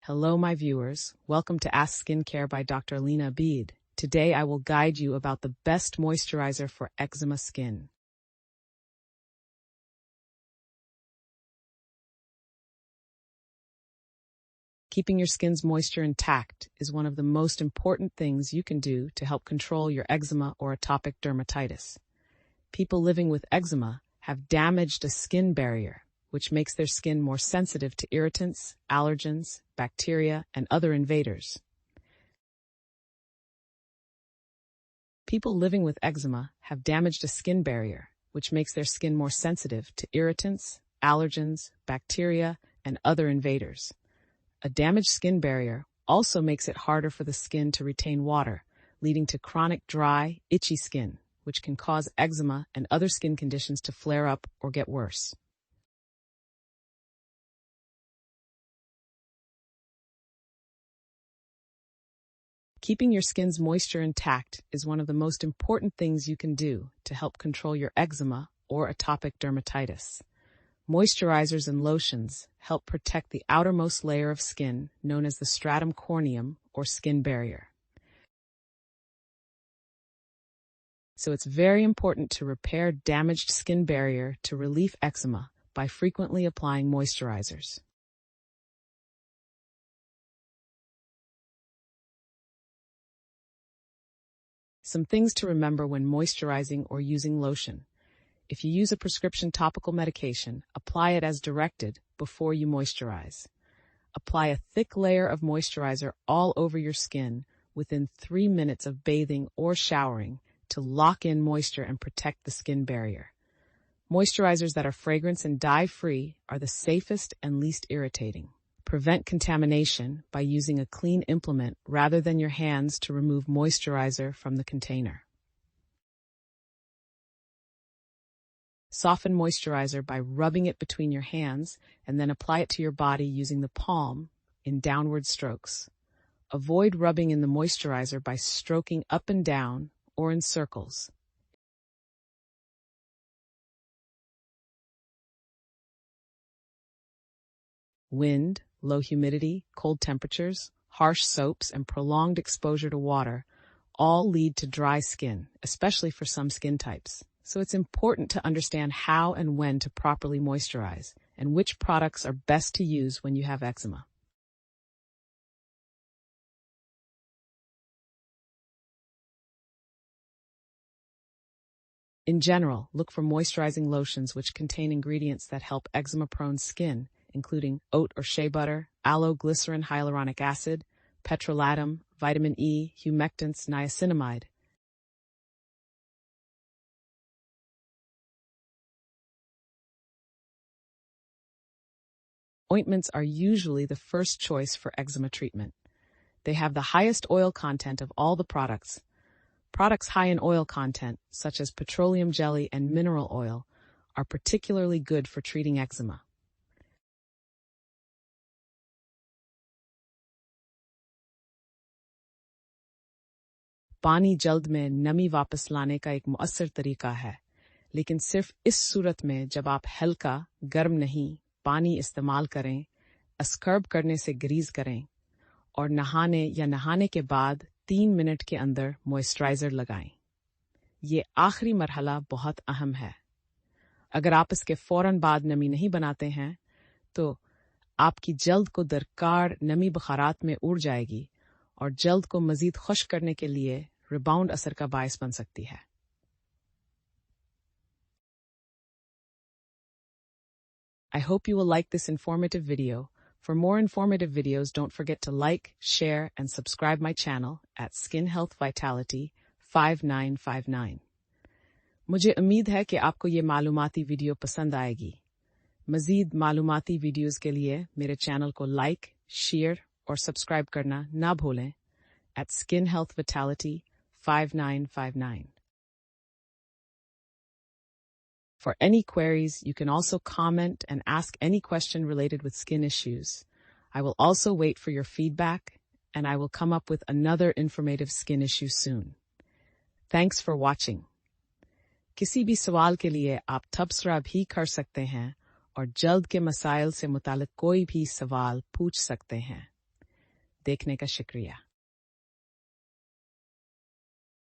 Hello, my viewers. Welcome to Ask Skincare by Dr.Alina Abid. Today, I will guide you about the best moisturizer for eczema skin. Keeping your skin's moisture intact is one of the most important things you can do to help control your eczema or atopic dermatitis. People living with eczema have damaged a skin barrier, which makes their skin more sensitive to irritants, allergens, bacteria, and other invaders. People living with eczema have damaged a skin barrier, which makes their skin more sensitive to irritants, allergens, bacteria, and other invaders. A damaged skin barrier also makes it harder for the skin to retain water, leading to chronic dry, itchy skin, which can cause eczema and other skin conditions to flare up or get worse. Keeping your skin's moisture intact is one of the most important things you can do to help control your eczema or atopic dermatitis. Moisturizers and lotions help protect the outermost layer of skin, known as the stratum corneum or skin barrier. So it's very important to repair damaged skin barrier to relieve eczema by frequently applying moisturizers. Some things to remember when moisturizing or using lotion. If you use a prescription topical medication, apply it as directed before you moisturize. Apply a thick layer of moisturizer all over your skin within 3 minutes of bathing or showering to lock in moisture and protect the skin barrier. Moisturizers that are fragrance and dye-free are the safest and least irritating. Prevent contamination by using a clean implement rather than your hands to remove moisturizer from the container. Soften moisturizer by rubbing it between your hands and then apply it to your body using the palm in downward strokes. Avoid rubbing in the moisturizer by stroking up and down or in circles. Wind, low humidity, cold temperatures, harsh soaps, and prolonged exposure to water all lead to dry skin, especially for some skin types. So it's important to understand how and when to properly moisturize and which products are best to use when you have eczema. In general, look for moisturizing lotions which contain ingredients that help eczema-prone skin, including oat or shea butter, aloe glycerin hyaluronic acid, petrolatum, vitamin E, humectants, niacinamide. Ointments are usually the first choice for eczema treatment. They have the highest oil content of all the products. Products high in oil content, such as petroleum jelly and mineral oil, are particularly good for treating eczema. पानी जल्द में नमी वापस लाने का एक मुअस्सर तरीका है, लेकिन सिर्फ इस सूरत में जब आप हल्का, गर्म नहीं, पानी इस्तेमाल करें, स्क्रब करने से ग्रीज करें और नहाने या नहाने के बाद 3 मिनट के अंदर मॉइस्चराइजर लगाएं। ये आखिरी मरहला बहुत अहम है। अगर आप इसके फौरन बाद नमी नहीं बनाते हैं, तो आपकी जल्द को दरकार नमी बुखारात में उड़ जाएगी और जल्द को मजीद खुश्क करने के लिए रिबाउंड असर का बायस बन सकती है। I hope you will like this informative video. For more informative videos, don't forget to like, share, and subscribe my channel at Skin Health Vitality 5959. मुझे उम्मीद है कि आपको ये मालूमाती वीडियो पसंद आएगी। मज़ीद मालूमाती वीडियोस के लिए मेरे चैनल को लाइक, शेयर और सब्सक्राइब करना ना भूलें at Skin Health Vitality 5959. For any queries, you can also comment and ask any question related with skin issues. I will also wait for your feedback, and I will come up with another informative skin issue soon. Thanks for watching. किसी भी सवाल के लिए आप तबसरा भी कर सकते हैं और जल्द के मसाइल से मुतालिक कोई भी सवाल पूछ सकते हैं। देखने का शुक्रिया।